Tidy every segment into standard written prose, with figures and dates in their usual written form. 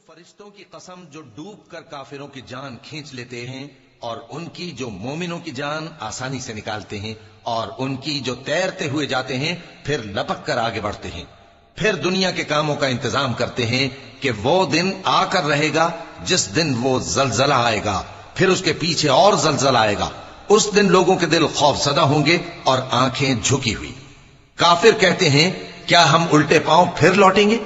فرشتوں کی قسم جو ڈوب کر کافروں کی جان کھینچ لیتے ہیں اور ان کی جو مومنوں کی جان آسانی سے نکالتے ہیں اور ان کی جو تیرتے ہوئے جاتے ہیں پھر لپک کر آگے بڑھتے ہیں، پھر دنیا کے کاموں کا انتظام کرتے ہیں کہ وہ دن آ کر رہے گا جس دن وہ زلزلہ آئے گا، پھر اس کے پیچھے اور زلزلہ آئے گا، اس دن لوگوں کے دل خوف زدہ ہوں گے اور آنکھیں جھکی ہوئی۔ کافر کہتے ہیں کیا ہم الٹے پاؤں پھر لوٹیں گے؟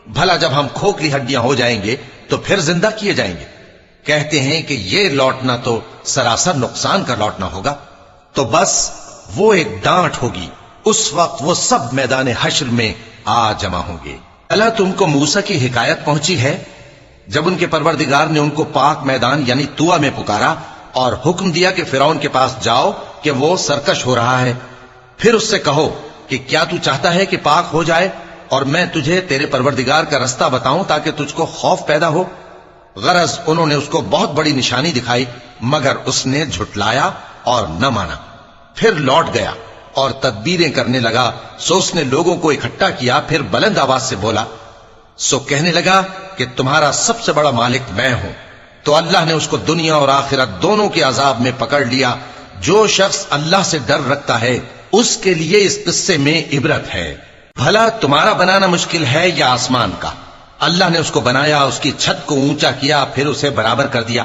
بھلا جب ہم کھوکھلی ہڈیاں ہو جائیں گے تو پھر زندہ کیے جائیں گے؟ کہتے ہیں کہ یہ لوٹنا تو سراسر نقصان کا لوٹنا ہوگا۔ تو بس وہ ایک ڈانٹ ہوگی، اس وقت وہ سب میدان حشر میں آ جمع ہوں گے۔ اللہ تم کو موسیٰ کی حکایت پہنچی ہے جب ان کے پروردگار نے ان کو پاک میدان یعنی طوٰ میں پکارا اور حکم دیا کہ فرعون کے پاس جاؤ کہ وہ سرکش ہو رہا ہے، پھر اس سے کہو کہ کیا تو چاہتا ہے کہ پاک ہو جائے اور میں تجھے تیرے پروردگار کا رستہ بتاؤں تاکہ تجھ کو خوف پیدا ہو؟ غرض انہوں نے اس کو بہت بڑی نشانی دکھائی مگر اس نے جھٹلایا اور نہ مانا، پھر لوٹ گیا اور تدبیریں کرنے لگا۔ سو اس نے لوگوں کو اکٹھا کیا، پھر بلند آواز سے بولا، سو کہنے لگا کہ تمہارا سب سے بڑا مالک میں ہوں۔ تو اللہ نے اس کو دنیا اور آخرت دونوں کے عذاب میں پکڑ لیا۔ جو شخص اللہ سے ڈر رکھتا ہے اس کے لیے اس قصے میں عبرت ہے۔ بھلا تمہارا بنانا مشکل ہے یا آسمان کا؟ اللہ نے اس کو بنایا، اس کی چھت کو اونچا کیا، پھر اسے برابر کر دیا،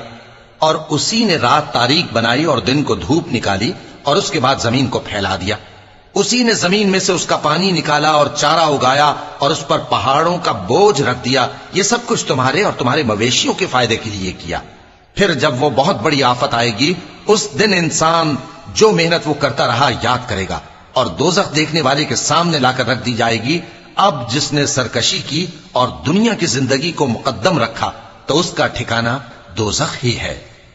اور اسی نے رات تاریک بنائی اور دن کو دھوپ نکالی، اور اس کے بعد زمین کو پھیلا دیا۔ اسی نے زمین میں سے اس کا پانی نکالا اور چارہ اگایا اور اس پر پہاڑوں کا بوجھ رکھ دیا۔ یہ سب کچھ تمہارے اور تمہارے مویشیوں کے فائدے کے لیے کیا۔ پھر جب وہ بہت بڑی آفت آئے گی اس دن انسان جو محنت وہ کرتا رہا یاد کرے گا، اور دوزخ دیکھنے والے کے سامنے لا کر رکھ دی جائے گی۔ اب جس نے سرکشی کی اور دنیا کی زندگی کو مقدم رکھا تو اس کا ٹھکانہ دوزخ ہی ہے۔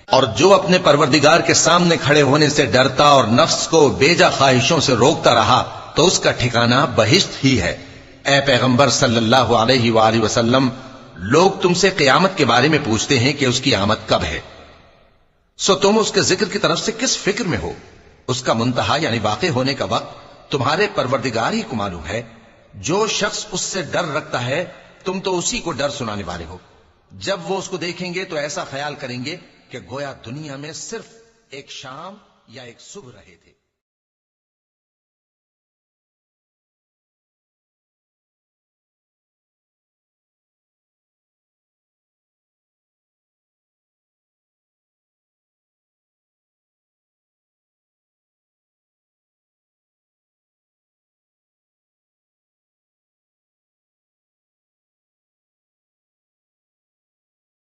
اور جو اپنے پروردگار کے سامنے کھڑے ہونے سے ڈرتا اور نفس کو بیجا خواہشوں سے روکتا رہا تو اس کا ٹھکانہ بہشت ہی ہے۔ اے پیغمبر صلی اللہ علیہ وآلہ وسلم، لوگ تم سے قیامت کے بارے میں پوچھتے ہیں کہ اس کی آمد کب ہے، سو تم اس کے ذکر کی طرف سے کس فکر میں ہو؟ اس کا منتہا یعنی واقع ہونے کا وقت تمہارے پروردگار ہی کو معلوم ہے۔ جو شخص اس سے ڈر رکھتا ہے تم تو اسی کو ڈر سنانے والے ہو۔ جب وہ اس کو دیکھیں گے تو ایسا خیال کریں گے کہ گویا دنیا میں صرف ایک شام یا ایک صبح رہے تھے۔